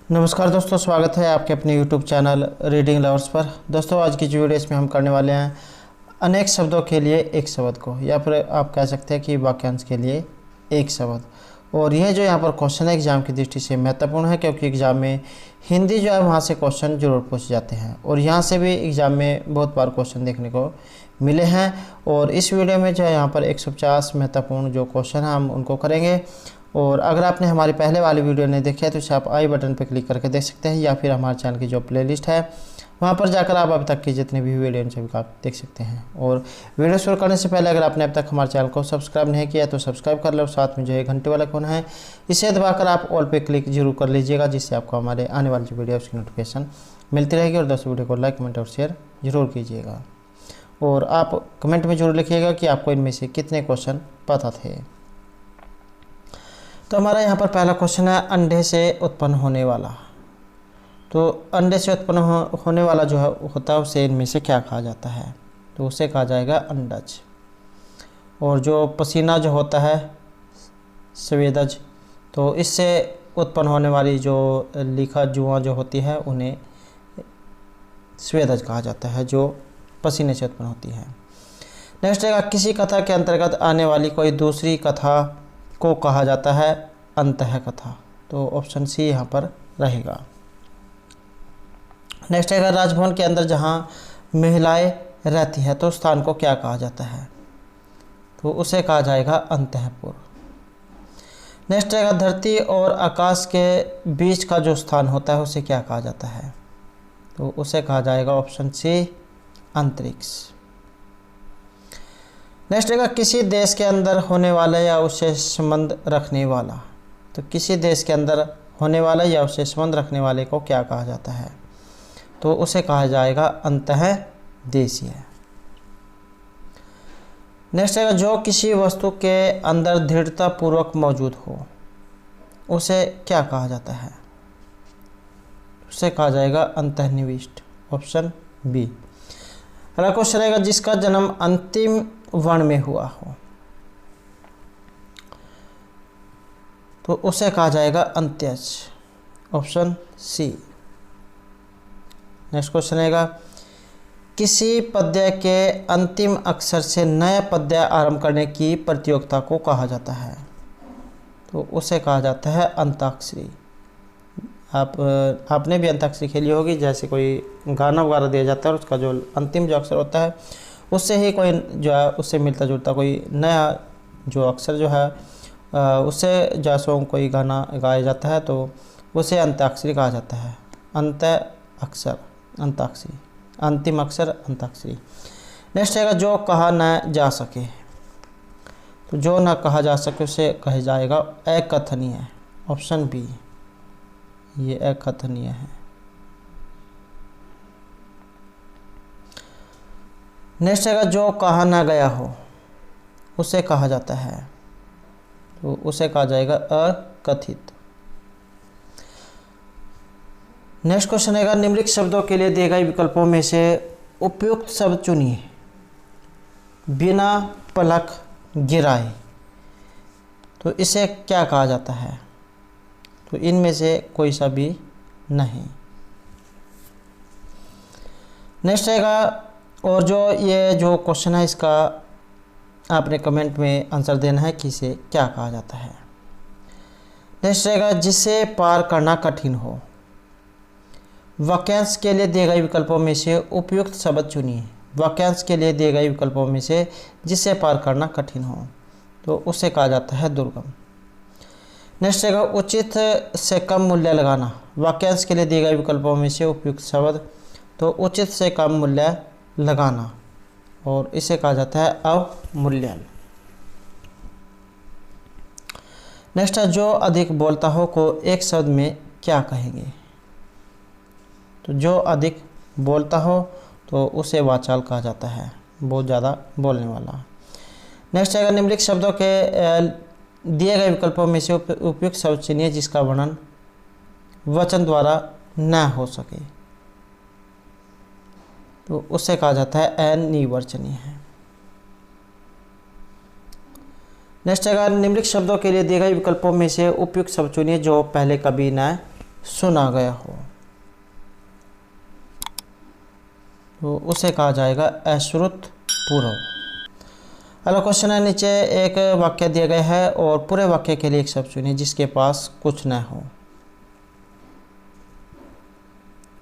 नमस्कार दोस्तों, स्वागत है आपके अपने YouTube चैनल रीडिंग लवर्स पर। दोस्तों आज की जो वीडियो इसमें हम करने वाले हैं अनेक शब्दों के लिए एक शब्द को, या फिर आप कह सकते हैं कि वाक्यांश के लिए एक शब्द। और यह जो यहाँ पर क्वेश्चन है एग्ज़ाम की दृष्टि से महत्वपूर्ण है, क्योंकि एग्ज़ाम में हिंदी जो है वहाँ से क्वेश्चन जरूर पूछे जाते हैं और यहाँ से भी एग्ज़ाम में बहुत बार क्वेश्चन देखने को मिले हैं। और इस वीडियो में जो है यहाँ पर 150 महत्वपूर्ण जो क्वेश्चन हैं हम उनको करेंगे। और अगर आपने हमारी पहले वाली वीडियो नहीं देखी है तो इसे आप आई बटन पर क्लिक करके देख सकते हैं, या फिर हमारे चैनल की जो प्लेलिस्ट है वहाँ पर जाकर आप अब तक की जितनी भी वीडियो हैं सभी आप देख सकते हैं। और वीडियो शुरू करने से पहले अगर आपने अब तक हमारे चैनल को सब्सक्राइब नहीं किया तो सब्सक्राइब कर लो, साथ में जो है घंटे वाला कोन है इसे दबाकर आप ऑल पे क्लिक जरूर कर लीजिएगा, जिससे आपको हमारे आने वाली जो वीडियो उसकी नोटिफिकेशन मिलती रहेगी। और दोस्तों वीडियो को लाइक, कमेंट और शेयर जरूर कीजिएगा। और आप कमेंट में जरूर लिखिएगा कि आपको इनमें से कितने क्वेश्चन पता थे। तो हमारा यहाँ पर पहला क्वेश्चन है अंडे से उत्पन्न होने वाला। तो अंडे से उत्पन्न होने वाला जो है होता है उसे इनमें से क्या कहा जाता है? तो उसे कहा जाएगा अंडज। और जो पसीना जो होता है स्वेदज, तो इससे उत्पन्न होने वाली जो लिखा जुआ जो होती है उन्हें स्वेदज कहा जाता है, जो पसीने से उत्पन्न होती है। नेक्स्ट है किसी कथा के अंतर्गत आने वाली कोई दूसरी कथा को कहा जाता है अंतः कथा। तो ऑप्शन सी यहाँ पर रहेगा। नेक्स्ट है राजभवन के अंदर जहाँ महिलाएं रहती है तो स्थान को क्या कहा जाता है? तो उसे कहा जाएगा अंतःपुर। नेक्स्ट है धरती और आकाश के बीच का जो स्थान होता है उसे क्या कहा जाता है? तो उसे कहा जाएगा ऑप्शन सी अंतरिक्ष। नेक्स्ट है किसी देश के अंदर होने वाला या उससे संबंध रखने वाला। तो किसी देश के अंदर होने वाला या उससे संबंध रखने वाले को क्या कहा जाता है? तो उसे कहा जाएगा अंतःदेशीय। नेक्स्ट है जो किसी वस्तु के अंदर दृढ़तापूर्वक मौजूद हो उसे क्या कहा जाता है? उसे कहा जाएगा अंतर्निविष्ट, ऑप्शन बी। अगला क्वेश्चन रहेगा जिसका जन्म अंतिम वर्ण में हुआ हो तो उसे कहा जाएगा अंत्यज, ऑप्शन सी। नेक्स्ट क्वेश्चन रहेगा किसी पद्य के अंतिम अक्षर से नया पद्य आरंभ करने की प्रतियोगिता को कहा जाता है? तो उसे कहा जाता है अंताक्षरी। आपने भी अंताक्षरी खेली होगी, जैसे कोई गाना वगैरह दिया जाता है और उसका जो अंतिम जो अक्षर होता है उससे ही कोई जो है उससे मिलता जुलता कोई नया जो अक्षर जो है उससे जैसों कोई गाना गाया जाता है तो उसे अंताक्षरी कहा जाता है। अंत अक्षर अंताक्षरी, अंतिम अक्षर अंताक्षरी। नेक्स्ट है जो कहा न जा सके। तो जो ना कहा जा सके उसे कहा जाएगा अकथनीय, ऑप्शन बी। ये अकथनीय है। नेक्स्ट है जो कहा ना गया हो उसे कहा जाता है, तो उसे कहा जाएगा अकथित। नेक्स्ट क्वेश्चन है निम्नलिखित शब्दों के लिए दिए गए विकल्पों में से उपयुक्त शब्द चुनिए। बिना पलक गिराए, तो इसे क्या कहा जाता है? तो इनमें से कोई सा भी नहीं। नेक्स्ट है और जो ये जो क्वेश्चन है इसका आपने कमेंट में आंसर देना है कि इसे क्या कहा जाता है। नेक्स्ट रहेगा जिसे पार करना कठिन हो। वाक्यांश के लिए दिए गए विकल्पों में से उपयुक्त शब्द चुनिए। वाक्यांश के लिए दिए गए विकल्पों में से जिसे पार करना कठिन हो, तो उसे कहा जाता है दुर्गम। नेक्स्ट रहेगा उचित से कम मूल्य लगाना। वाक्यांश के लिए दिए गए विकल्पों में से उपयुक्त शब्द, तो उचित से कम मूल्य लगाना, और इसे कहा जाता है अवमूल्यन। नेक्स्ट है जो अधिक बोलता हो को एक शब्द में क्या कहेंगे? तो जो अधिक बोलता हो तो उसे वाचाल कहा जाता है, बहुत ज़्यादा बोलने वाला। नेक्स्ट है निम्नलिखित शब्दों के दिए गए विकल्पों में से उपयुक्त शब्द चुनिए जिसका वर्णन वचन द्वारा न हो सके, तो उसे कहा जाता है अनिर्वचनीय है। नेक्स्ट है निम्नलिखित शब्दों के लिए दिए गए विकल्पों में से उपयुक्त शब्द चुनिए जो पहले कभी न सुना गया हो, तो उसे कहा जाएगा अश्रुत पूर्व। अगला क्वेश्चन है, नीचे एक वाक्य दिया गया है और पूरे वाक्य के लिए एक शब्द चुनिए जिसके पास कुछ न हो,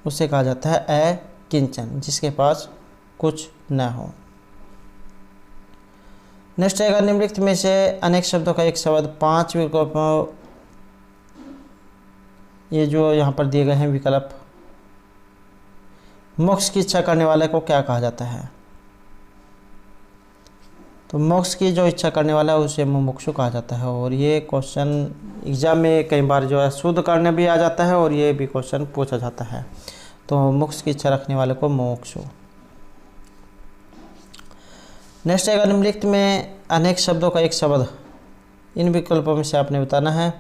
उसे कहा जाता है अकिंचन, जिसके पास कुछ न हो। नेक्स्ट रहेगा, निम्नलिखित में से अनेक शब्दों का एक शब्द 5 विकल्पों, ये जो यहाँ पर दिए गए हैं विकल्प, मोक्ष की इच्छा करने वाले को क्या कहा जाता है? तो मोक्ष की जो इच्छा करने वाला है उसे मुमुक्षु कहा जाता है। और ये क्वेश्चन एग्जाम में कई बार जो है शुद्ध करने भी आ जाता है और ये भी क्वेश्चन पूछा जाता है। तो मोक्ष की इच्छा रखने वाले को मुमुक्षु। नेक्स्ट है, निम्नलिखित में अनेक शब्दों का एक शब्द, इन विकल्पों में से आपने बताना है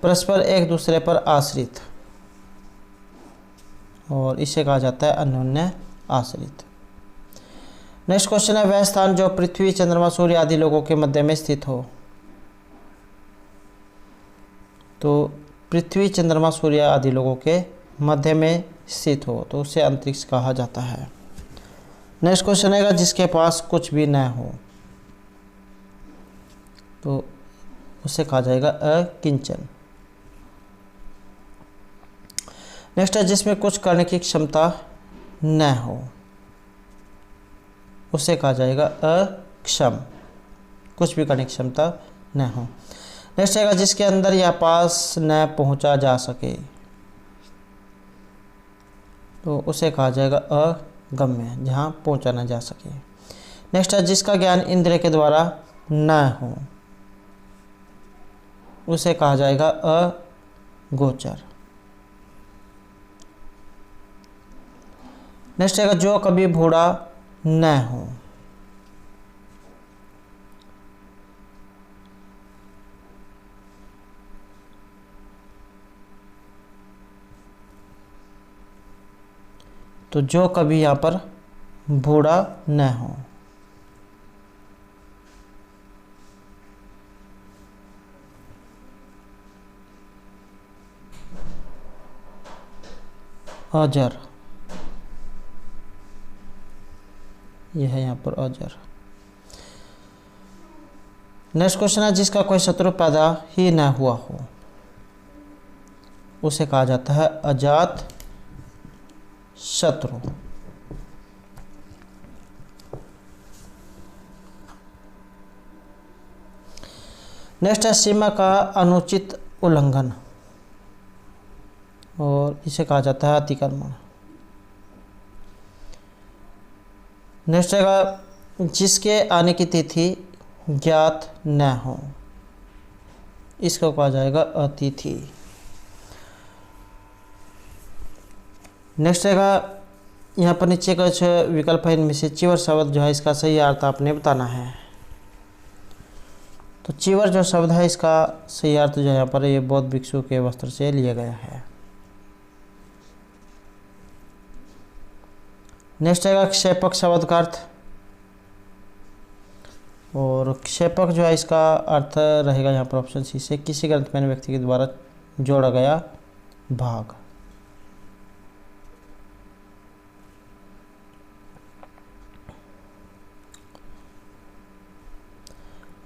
परस्पर एक दूसरे पर आश्रित, और इसे कहा जाता है अन्योन्य आश्रित। नेक्स्ट क्वेश्चन है, वह स्थान जो पृथ्वी चंद्रमा सूर्य आदि लोगों के मध्य में स्थित हो। तो पृथ्वी चंद्रमा सूर्य आदि लोगों के मध्य में स्थित हो तो उसे अंतरिक्ष कहा जाता है। नेक्स्ट क्वेश्चन है, जिसके पास कुछ भी न हो तो उसे कहा जाएगा अकिंचन। नेक्स्ट है, जिसमें कुछ करने की क्षमता न हो उसे कहा जाएगा अक्षम, कुछ भी करने की क्षमता न हो। नेक्स्ट है, जिसके अंदर या पास न पहुंचा जा सके तो उसे कहा जाएगा अगम्य, जहाँ पहुंचा न जा सके। नेक्स्ट है, जिसका ज्ञान इंद्रिय के द्वारा न हो उसे कहा जाएगा अगोचर। नेक्स्ट है, जो कभी बूढ़ा न हो तो जो कभी यहाँ पर बूढ़ा न हो, अजर, यह है यहाँ पर अजर। नेक्स्ट क्वेश्चन है, जिसका कोई शत्रु पैदा ही न हुआ हो उसे कहा जाता है अजात शत्रु। नेक्स्ट है, सीमा का अनुचित उल्लंघन और इसे कहा जाता है अतिक्रमण। नेक्स्ट है, जिसके आने की तिथि ज्ञात न हो इसको कहा जाएगा अतिथि। नेक्स्ट रहेगा, यहाँ पर नीचे कुछ विकल्प है, इनमें से चीवर शब्द जो है इसका सही अर्थ आपने बताना है। तो चीवर जो शब्द है इसका सही अर्थ जो है यहाँ पर ये बौद्ध भिक्षु के वस्त्र से लिया गया है। नेक्स्ट रहेगा क्षेपक शब्द का अर्थ, और क्षेपक जो है इसका अर्थ रहेगा यहाँ पर ऑप्शन सी से किसी ग्रंथपैन व्यक्ति के द्वारा जोड़ा गया भाग।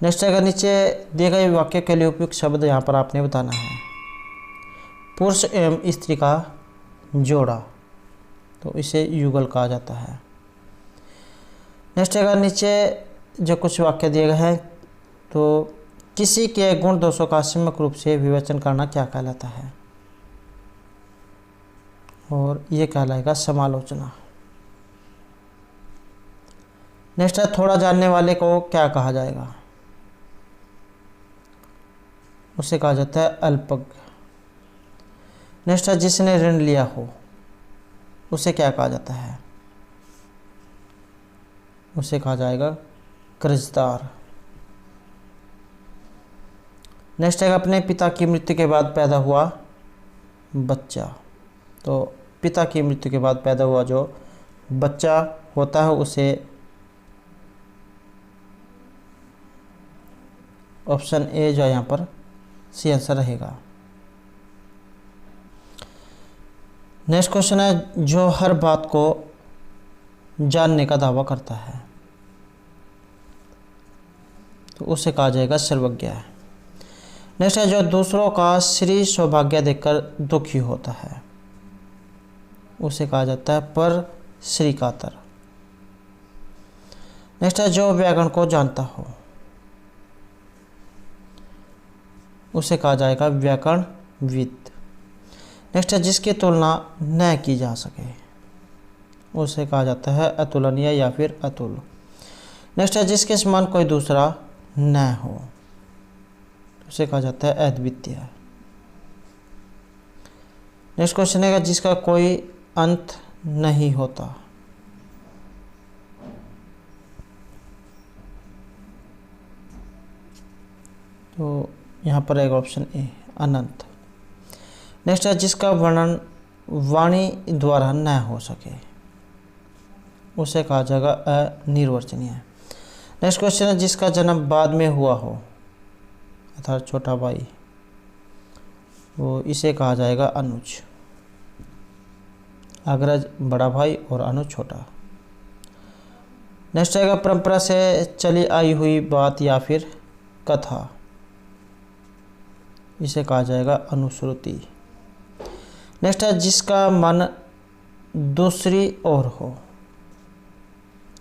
नेक्स्ट अगर नीचे दिए गए वाक्य के लिए उपयुक्त शब्द यहाँ पर आपने बताना है। पुरुष एवं स्त्री का जोड़ा तो इसे युगल कहा जाता है। नेक्स्ट अगर नीचे जो कुछ वाक्य दिए गए हैं तो किसी के गुण दोषों का सम्यक रूप से विवेचन करना क्या कहलाता है, और ये कहलाएगा समालोचना। नेक्स्ट है, थोड़ा जानने वाले को क्या कहा जाएगा, उसे कहा जाता है अल्पज्ञ। नेक्स्ट है, जिसने ऋण लिया हो उसे क्या कहा जाता है, उसे कहा जाएगा कर्जदार। नेक्स्ट है, अपने पिता की मृत्यु के बाद पैदा हुआ बच्चा, तो पिता की मृत्यु के बाद पैदा हुआ जो बच्चा होता है उसे ऑप्शन ए जो है यहाँ पर सी आंसर रहेगा। नेक्स्ट क्वेश्चन है जो हर बात को जानने का दावा करता है, तो उसे कहा जाएगा सर्वज्ञ। नेक्स्ट है जो दूसरों का श्री सौभाग्य देखकर दुखी होता है, उसे कहा जाता है पर श्री कातर। नेक्स्ट है जो व्याकरण को जानता हो, उसे कहा जाएगा व्याकरणविद। नेक्स्ट है जिसकी तुलना न की जा सके, उसे कहा जाता है अतुलनीय या फिर अतुल। नेक्स्ट है जिसके समान कोई दूसरा न हो, उसे कहा जाता है अद्वितीय। नेक्स्ट क्वेश्चन है जिसका कोई अंत नहीं होता, तो यहाँ पर एक ऑप्शन ए अनंत। नेक्स्ट है जिसका वर्णन वाणी द्वारा न हो सके, उसे कहा जाएगा अनिर्वचनीय। नेक्स्ट क्वेश्चन है जिसका जन्म बाद में हुआ हो, अर्थात छोटा भाई, वो इसे कहा जाएगा अनुज। अग्रज बड़ा भाई और अनुज छोटा। नेक्स्ट आएगा परंपरा से चली आई हुई बात या फिर कथा, इसे कहा जाएगा अनुश्रुति। नेक्स्ट है जिसका मन दूसरी ओर हो,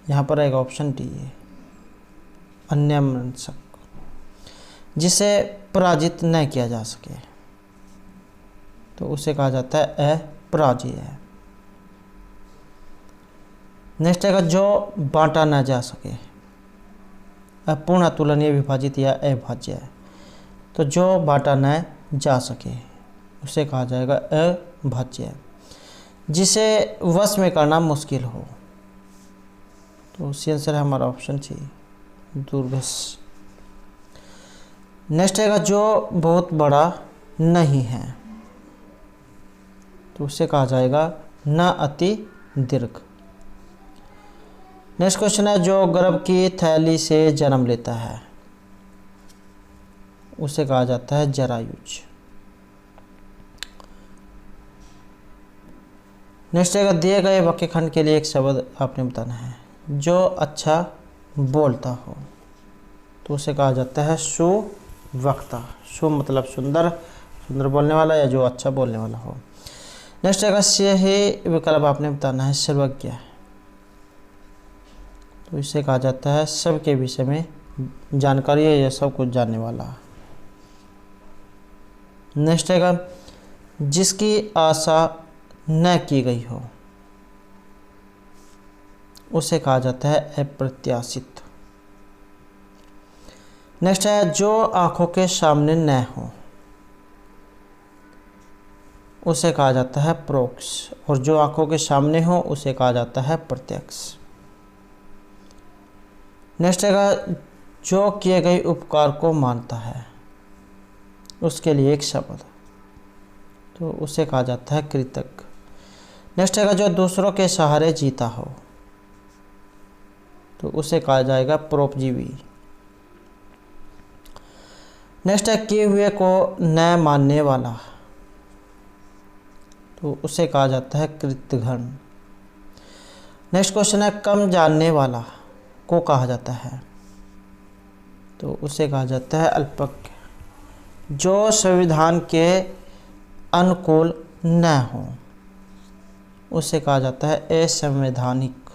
यहाँ पर एक ऑप्शन डी है अन्यमनस्क, जिसे पराजित न किया जा सके, तो उसे कहा जाता है अपराजेय। नेक्स्ट है जो बांटा न जा सके, अपूर्ण, अतुलनीय, विभाजित या अभाज्य, तो जो बांटा न जा सके उसे कहा जाएगा अभाज्य। जिसे वश में करना मुश्किल हो, तो उसका आंसर है हमारा ऑप्शन सी दुर्वश। नेक्स्ट है जो बहुत बड़ा नहीं है, तो उसे कहा जाएगा न अति दीर्घ। नेक्स्ट क्वेश्चन है जो गर्भ की थैली से जन्म लेता है, उसे कहा जाता है जरायुज। नेक्स्ट है दिए गए वाक्य खंड के लिए एक शब्द आपने बताना है। जो अच्छा बोलता हो, तो उसे कहा जाता है सुवक्ता। सु मतलब सुंदर, सुंदर बोलने वाला या जो अच्छा बोलने वाला हो। नेक्स्ट है सही विकल्प आपने बताना है सर्वज्ञ, तो इसे कहा जाता है सबके विषय में जानकारी है या सब कुछ जानने वाला। नेक्स्ट है जिसकी आशा न की गई हो, उसे कहा जाता है अप्रत्याशित। नेक्स्ट है जो आंखों के सामने न हो, उसे कहा जाता है परोक्ष, और जो आंखों के सामने हो उसे कहा जाता है प्रत्यक्ष। नेक्स्ट है जो किए गए उपकार को मानता है, उसके लिए एक शब्द, तो उसे कहा जाता है कृतज्ञ। नेक्स्ट है जो दूसरों के सहारे जीता हो, तो उसे कहा जाएगा परोपजीवी। नेक्स्ट है किए हुए को न मानने वाला, तो उसे कहा जाता है कृतघ्न। नेक्स्ट क्वेश्चन है कम जानने वाला को कहा जाता है, तो उसे कहा जाता है अल्पज्ञ। जो संविधान के अनुकूल न हो, उसे कहा जाता है असंवैधानिक।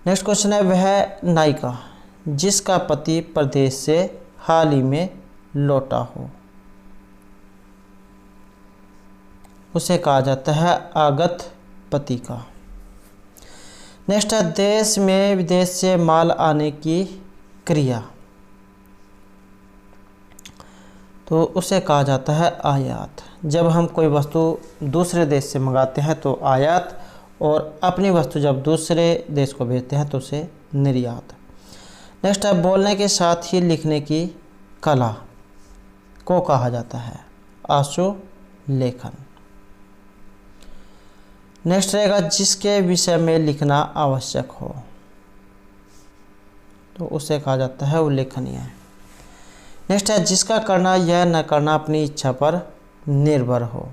नेक्स्ट क्वेश्चन है वह नायिका जिसका पति प्रदेश से हाल ही में लौटा हो, उसे कहा जाता है आगत पति का। नेक्स्ट है देश में विदेश से माल आने की क्रिया, तो उसे कहा जाता है आयात। जब हम कोई वस्तु दूसरे देश से मंगाते हैं तो आयात, और अपनी वस्तु जब दूसरे देश को भेजते हैं तो उसे निर्यात। नेक्स्ट है बोलने के साथ ही लिखने की कला को कहा जाता है आशु लेखन। नेक्स्ट रहेगा जिसके विषय में लिखना आवश्यक हो, तो उसे कहा जाता है उल्लेखनीय। नेक्स्ट है जिसका करना या न करना अपनी इच्छा पर निर्भर हो,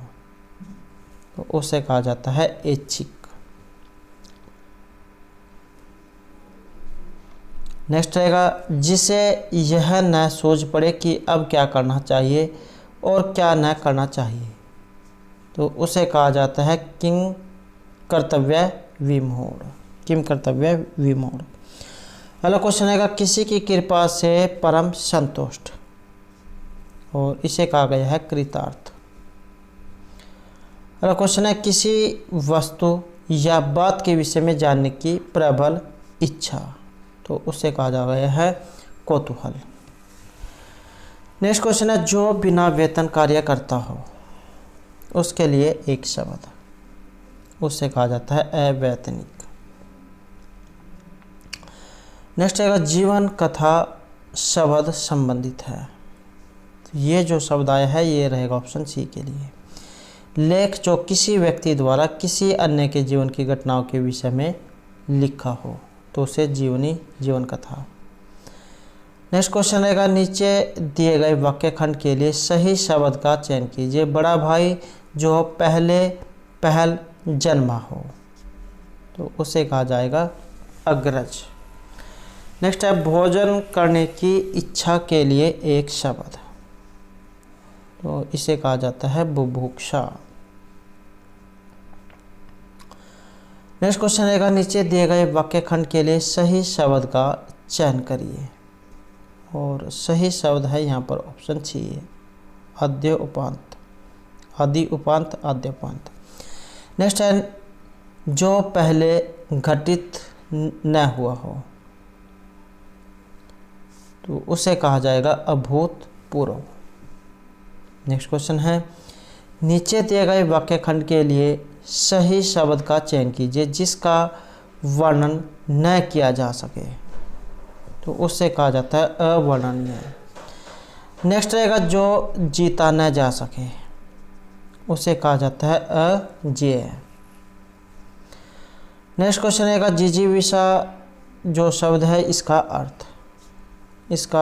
तो उसे कहा जाता है ऐच्छिक। नेक्स्ट रहेगा जिसे यह न सूझ पड़े कि अब क्या करना चाहिए और क्या न करना चाहिए, तो उसे कहा जाता है किं कर्तव्य विमूढ़। किम कर्तव्य विमूढ़। अगला क्वेश्चन रहेगा किसी की कृपा से परम संतुष्ट, और इसे कहा गया है कृतार्थ। अगला क्वेश्चन है किसी वस्तु या बात के विषय में जानने की प्रबल इच्छा, तो उसे कहा जा गया है कौतूहल। नेक्स्ट क्वेश्चन है जो बिना वेतन कार्य करता हो, उसके लिए एक शब्द, उससे कहा जाता है अवैतनिक। नेक्स्ट है जीवन कथा शब्द संबंधित है, तो ये जो शब्द आया है ये रहेगा ऑप्शन सी के लिए। लेख जो किसी व्यक्ति द्वारा किसी अन्य के जीवन की घटनाओं के विषय में लिखा हो, तो उसे जीवन कथा। नेक्स्ट क्वेश्चन रहेगा नीचे दिए गए वाक्य खंड के लिए सही शब्द का चयन कीजिए। बड़ा भाई जो पहल जन्मा हो, तो उसे कहा जाएगा अग्रज। नेक्स्ट है भोजन करने की इच्छा के लिए एक शब्द, तो इसे कहा जाता है बुभुक्षा। नेक्स्ट क्वेश्चन रहेगा नीचे दिए गए वाक्य खंड के लिए सही शब्द का चयन करिए, और सही शब्द है यहाँ पर ऑप्शन सी है आद्य उपांत, आदि उपांत आद्य उपांत। नेक्स्ट है जो पहले घटित न हुआ हो, तो उसे कहा जाएगा अभूतपूर्व। नेक्स्ट क्वेश्चन है नीचे दिए गए वाक्य खंड के लिए सही शब्द का चयन कीजिए जिसका वर्णन न किया जा सके, तो उससे कहा जाता है अवर्णनीय। नेक्स्ट रहेगा जो जीता न जा सके, उसे कहा जाता है अजेय। नेक्स्ट क्वेश्चन रहेगा जिजीविषा जो शब्द है इसका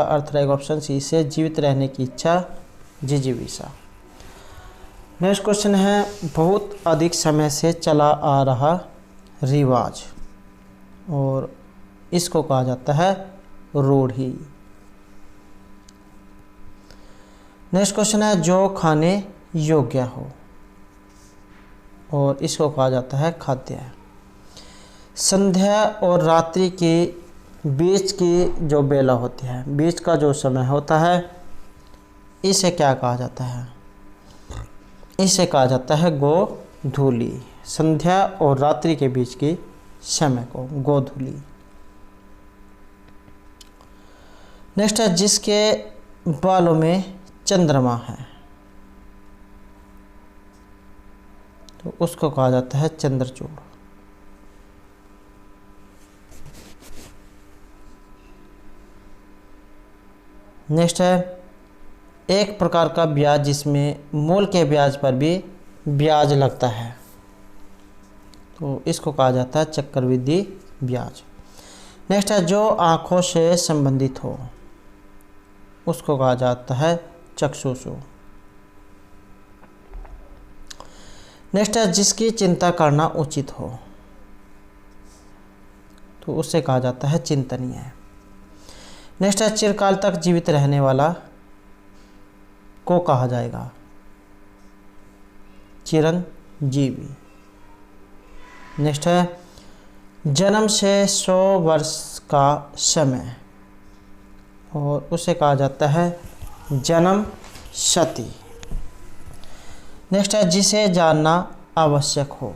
अर्थ रहेगा ऑप्शन सी से जीवित रहने की इच्छा जिजीविषा। नेक्स्ट क्वेश्चन है बहुत अधिक समय से चला आ रहा रिवाज, और इसको कहा जाता है रूढ़ी। नेक्स्ट क्वेश्चन है जो खाने योग्य हो, और इसको कहा जाता है खाद्य। संध्या और रात्रि के बीच की जो बेला होती है, बीच का जो समय होता है, इसे क्या कहा जाता है? इसे कहा जाता है गोधूली। संध्या और रात्रि के बीच की समय को गोधूली। नेक्स्ट है जिसके बालों में चंद्रमा है, तो उसको कहा जाता है चंद्रचूड़। नेक्स्ट है एक प्रकार का ब्याज जिसमें मूल के ब्याज पर भी ब्याज लगता है, तो इसको कहा जाता है चक्रवृद्धि ब्याज। नेक्स्ट है जो आँखों से संबंधित हो, उसको कहा जाता है चक्षुषु। नेक्स्ट है जिसकी चिंता करना उचित हो, तो उससे कहा जाता है चिंतनीय। नेक्स्ट है चिरकाल तक जीवित रहने वाला को कहा जाएगा चिरंजीवी। नेक्स्ट है जन्म से 100 वर्ष का समय, और उसे कहा जाता है जन्म शती। नेक्स्ट है जिसे जानना आवश्यक हो,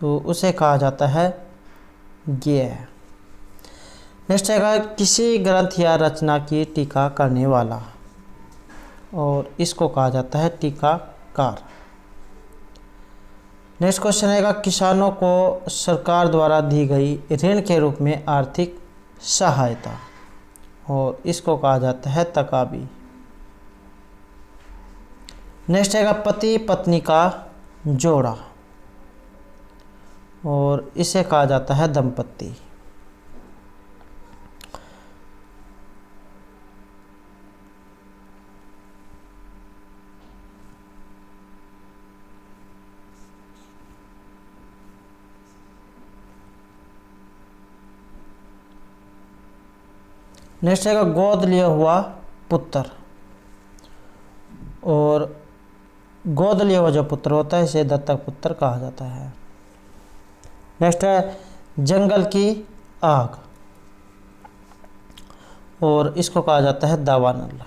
तो उसे कहा जाता है ज्ञेय। नेक्स्ट है किसी ग्रंथ या रचना की टीका करने वाला, और इसको कहा जाता है टीकाकार। नेक्स्ट क्वेश्चन है किसानों को सरकार द्वारा दी गई ऋण के रूप में आर्थिक सहायता, और इसको कहा जाता है तकाबी। नेक्स्ट है पति पत्नी का जोड़ा, और इसे कहा जाता है दंपत्ति। नेक्स्ट है गोद लिया हुआ पुत्र, और गोद लिया हुआ जो पुत्र होता है इसे दत्तक पुत्र कहा जाता है। नेक्स्ट है जंगल की आग, और इसको कहा जाता है दावानल।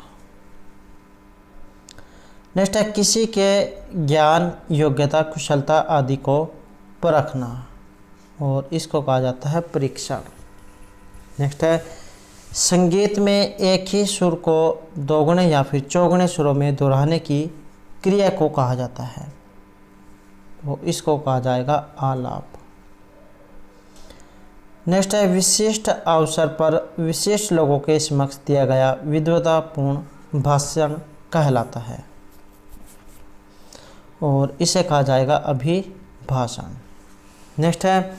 नेक्स्ट है किसी के ज्ञान, योग्यता, कुशलता आदि को परखना, और इसको कहा जाता है परीक्षा। नेक्स्ट है संगीत में एक ही सुर को दोगुने या फिर चौगुने सुरों में दोहराने की क्रिया को कहा जाता है, वो इसको कहा जाएगा आलाप। नेक्स्ट है विशिष्ट अवसर पर विशिष्ट लोगों के समक्ष दिया गया विद्वतापूर्ण भाषण कहलाता है, और इसे कहा जाएगा अभिभाषण। नेक्स्ट है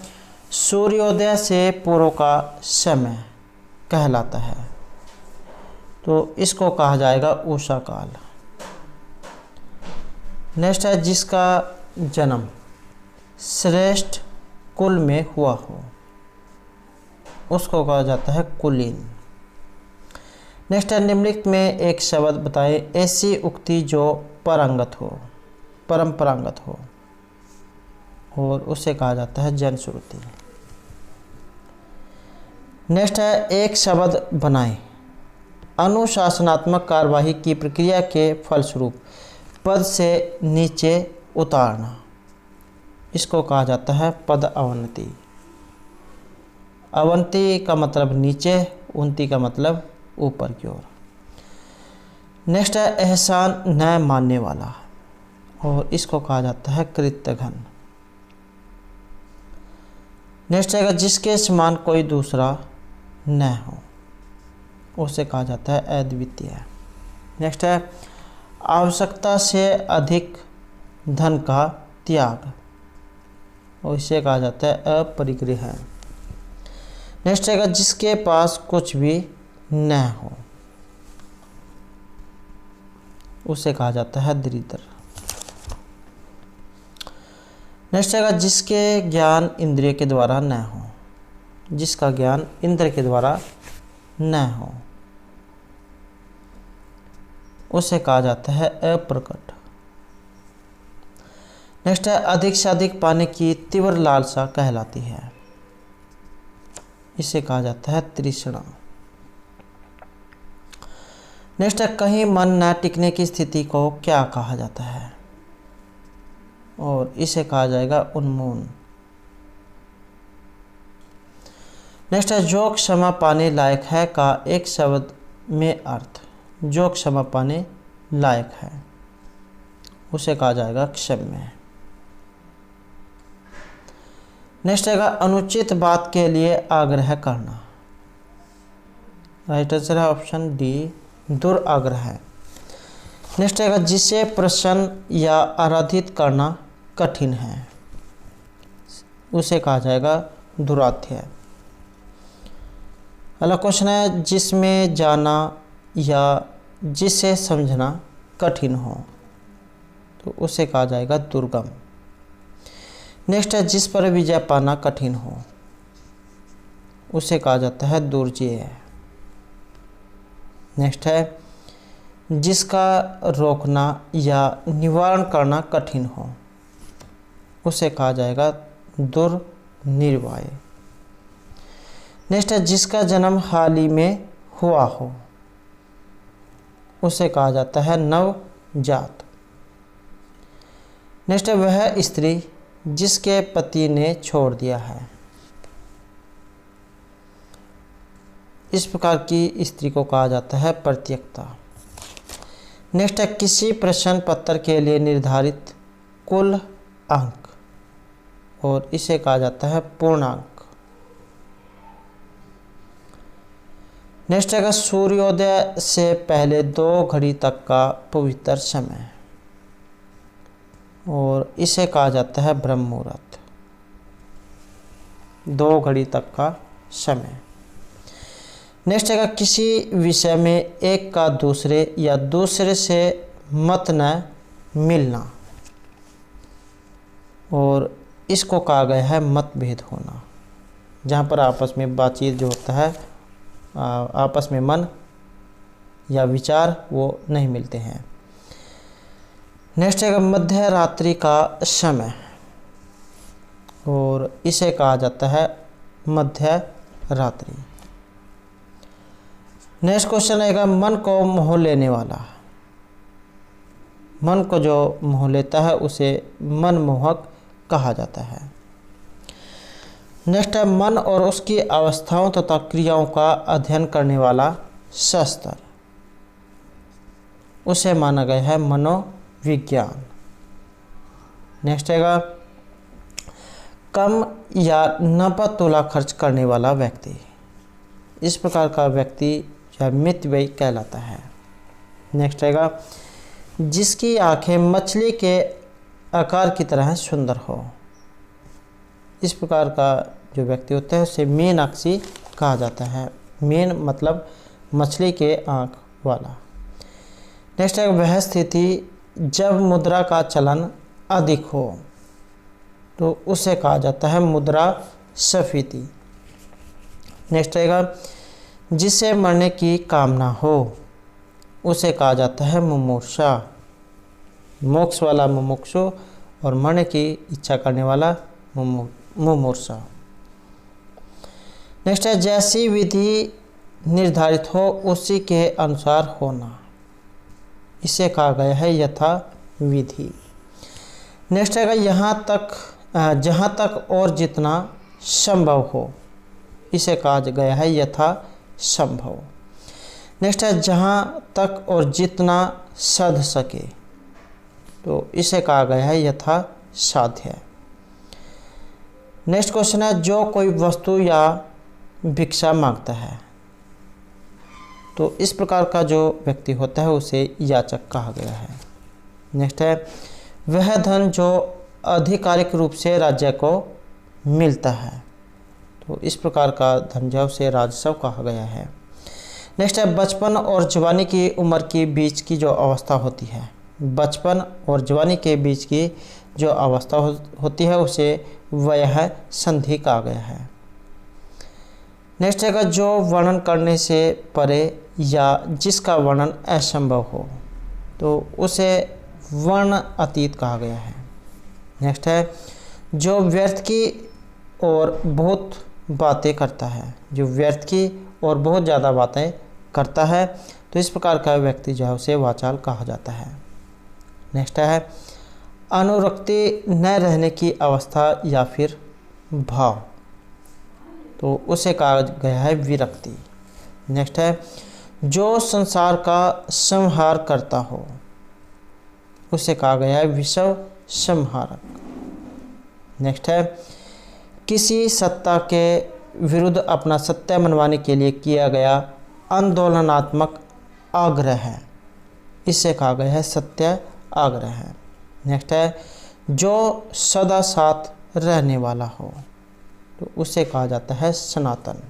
सूर्योदय से पूर्व का समय कहलाता है, तो इसको कहा जाएगा उषा काल। नेक्स्ट है जिसका जन्म श्रेष्ठ कुल में हुआ हो, उसको कहा जाता है कुलीन। नेक्स्ट है निम्नलिखित में एक शब्द बताएं ऐसी उक्ति जो परंगत हो, परंपरागत हो, और उसे कहा जाता है जनश्रुति। नेक्स्ट है एक शब्द बनाएं अनुशासनात्मक कार्यवाही की प्रक्रिया के फलस्वरूप पद से नीचे उतारना, इसको कहा जाता है पद अवनति। अवनति का मतलब नीचे, उन्नति का मतलब ऊपर की ओर। नेक्स्ट है एहसान न मानने वाला, और इसको कहा जाता है कृत्यघन। नेक्स्ट है जिसके समान कोई दूसरा न हो, उसे कहा जाता है अद्वितीय। नेक्स्ट है आवश्यकता से अधिक धन का त्याग, और इसे कहा जाता है अपरिग्रह। नेक्स्ट है जिसके पास कुछ भी न हो, उसे कहा जाता है दरिद्र। नेक्स्ट है जिसके ज्ञान इंद्रिय के द्वारा न हो, जिसका ज्ञान इंद्र के द्वारा न हो, उसे कहा जाता है अप्रकट। नेक्स्ट है अधिक से अधिक पाने की तीव्र लालसा कहलाती है, इसे कहा जाता है तृष्णा। नेक्स्ट है कहीं मन न टिकने की स्थिति को क्या कहा जाता है, और इसे कहा जाएगा उन्मूलन। नेक्स्ट है जो क्षमा पाने लायक है का एक शब्द में अर्थ जो क्षमा पाने लायक है, उसे कहा जाएगा क्षम्य। नेक्स्ट है अनुचित बात के लिए आग्रह करना, राइट आंसर है ऑप्शन डी दुराग्रह। नेक्स्ट है जिसे प्रसन्न या आराधित करना कठिन है, उसे कहा जाएगा दुराध्याय। अगला क्वेश्चन है जिसमें जाना या जिसे समझना कठिन हो, तो उसे कहा जाएगा दुर्गम। नेक्स्ट है जिस पर विजय पाना कठिन हो, उसे कहा जाता है दुर्जय। नेक्स्ट है जिसका रोकना या निवारण करना कठिन हो, उसे कहा जाएगा दुर्निर्वाय। नेक्स्ट है जिसका जन्म हाल ही में हुआ हो, उसे कहा जाता है नवजात। नेक्स्ट है वह स्त्री जिसके पति ने छोड़ दिया है, इस प्रकार की स्त्री को कहा जाता है परित्यक्ता। नेक्स्ट है किसी प्रश्न पत्र के लिए निर्धारित कुल अंक, और इसे कहा जाता है पूर्णांक। नेक्स्ट है सूर्योदय से पहले 2 घड़ी तक का पवित्र समय, और इसे कहा जाता है ब्रह्म मुहूर्त, 2 घड़ी तक का समय। नेक्स्ट है किसी विषय में एक का दूसरे या दूसरे से मत न मिलना, और इसको कहा गया है मतभेद होना, जहाँ पर आपस में बातचीत जो होता है आपस में मन या विचार वो नहीं मिलते हैं। नेक्स्ट है मध्य रात्रि का समय, और इसे कहा जाता है मध्य रात्रि। नेक्स्ट क्वेश्चन आएगा मन को मोह लेने वाला। मन को जो मोह लेता है उसे मनमोहक कहा जाता है। नेक्स्ट है मन और उसकी अवस्थाओं तथा क्रियाओं का अध्ययन करने वाला शास्त्र, उसे माना गया है मनोविज्ञान। नेक्स्ट है कम या 90 तोला खर्च करने वाला व्यक्ति, इस प्रकार का व्यक्ति या मितव्ययी कहलाता है। नेक्स्ट है जिसकी आंखें मछली के आकार की तरह सुंदर हो, इस प्रकार का जो व्यक्ति होता है उसे मीनाक्षी कहा जाता है। मीन मतलब मछली के आँख वाला। नेक्स्ट है वह स्थिति जब मुद्रा का चलन अधिक हो, तो उसे कहा जाता है मुद्रास्फीति। नेक्स्ट है जिसे मरने की कामना हो, उसे कहा जाता है मुमूर्षा। मोक्ष वाला मुमुक्षु और मरने की इच्छा करने वाला मुमूर्षा। नेक्स्ट है जैसी विधि निर्धारित हो उसी के अनुसार होना, इसे कहा गया है यथा विधि। नेक्स्ट है जहाँ तक और जितना संभव हो, इसे कहा गया है यथा संभव। नेक्स्ट है जहाँ तक और जितना सध सके, तो इसे कहा गया है यथा साध्य। नेक्स्ट क्वेश्चन है जो कोई वस्तु या भिक्षा मांगता है, तो इस प्रकार का जो व्यक्ति होता है उसे याचक कहा गया है। नेक्स्ट है वह धन जो आधिकारिक रूप से राज्य को मिलता है, तो इस प्रकार का धन जो उसे राजस्व कहा गया है। नेक्स्ट है बचपन और जवानी की उम्र के बीच की जो अवस्था होती है, बचपन और जवानी के बीच की जो अवस्था होती है उसे वयः संधि कहा गया है। नेक्स्ट है जो वर्णन करने से परे या जिसका वर्णन असंभव हो, तो उसे वर्ण अतीत कहा गया है। नेक्स्ट है जो व्यर्थ की और बहुत बातें करता है, जो व्यर्थ की और बहुत ज़्यादा बातें करता है, तो इस प्रकार का व्यक्ति जो है उसे वाचाल कहा जाता है। नेक्स्ट है अनुरक्ति न रहने की अवस्था या फिर भाव, तो उसे कहा गया है विरक्ति। नेक्स्ट है जो संसार का संहार करता हो, उसे कहा गया है विषव संहारक। नेक्स्ट है किसी सत्ता के विरुद्ध अपना सत्य मनवाने के लिए किया गया आंदोलनात्मक आग्रह है, इसे कहा गया है सत्य आग्रह है। नेक्स्ट है जो सदा साथ रहने वाला हो, तो उसे कहा जाता है सनातन।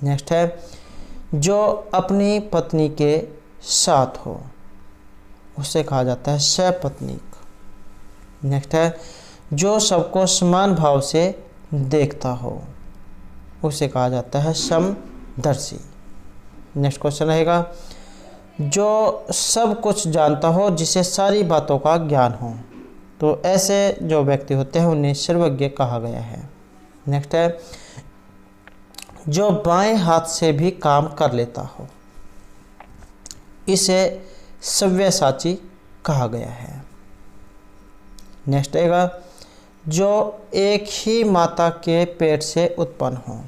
नेक्स्ट है जो अपनी पत्नी के साथ हो, उसे कहा जाता है सपत्नीक। नेक्स्ट है जो सबको समान भाव से देखता हो, उसे कहा जाता है समदर्शी। नेक्स्ट क्वेश्चन रहेगा जो सब कुछ जानता हो, जिसे सारी बातों का ज्ञान हो, तो ऐसे जो व्यक्ति होते हैं उन्हें सर्वज्ञ कहा गया है। नेक्स्ट है जो बाएं हाथ से भी काम कर लेता हो, इसे सव्यसाची कहा गया है। नेक्स्ट है जो एक ही माता के पेट से उत्पन्न हो,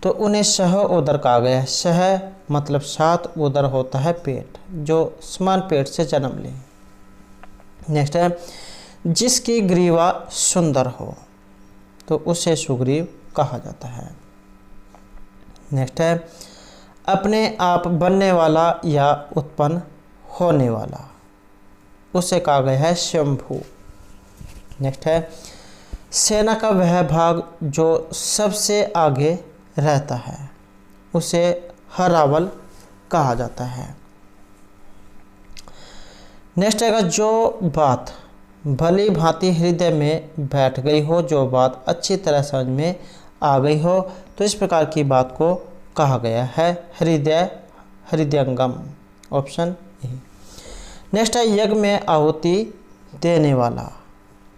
तो उन्हें सह उदर कहा गया है। सह मतलब सात, उदर होता है पेट, जो समान पेट से जन्म ले। नेक्स्ट है जिसकी ग्रीवा सुंदर हो, तो उसे सुग्रीव कहा जाता है। नेक्स्ट है अपने आप बनने वाला या उत्पन्न होने वाला, उसे कहा गया है शंभु। नेक्स्ट है सेना का वह भाग जो सबसे आगे रहता है, उसे हरावल कहा जाता है। नेक्स्ट है जो बात भली भांति हृदय में बैठ गई हो, जो बात अच्छी तरह समझ में आ गई हो, तो इस प्रकार की बात को कहा गया है हृदयंगम। Option A. नेक्स्ट है यज्ञ में आहुति देने वाला,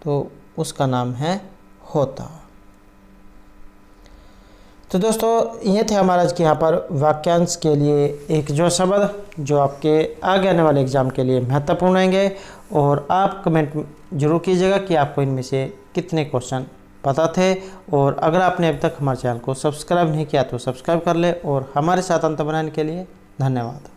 तो उसका नाम है होता। तो दोस्तों ये थे हमारा आज के यहाँ पर वाक्यांश के लिए एक जो शब्द जो आपके आगे आने वाले एग्जाम के लिए महत्वपूर्ण रहेंगे। और आप कमेंट जरूर कीजिएगा कि आपको इनमें से कितने क्वेश्चन पता थे। और अगर आपने अभी तक हमारे चैनल को सब्सक्राइब नहीं किया तो सब्सक्राइब कर ले। और हमारे साथ अंत बनाने के लिए धन्यवाद।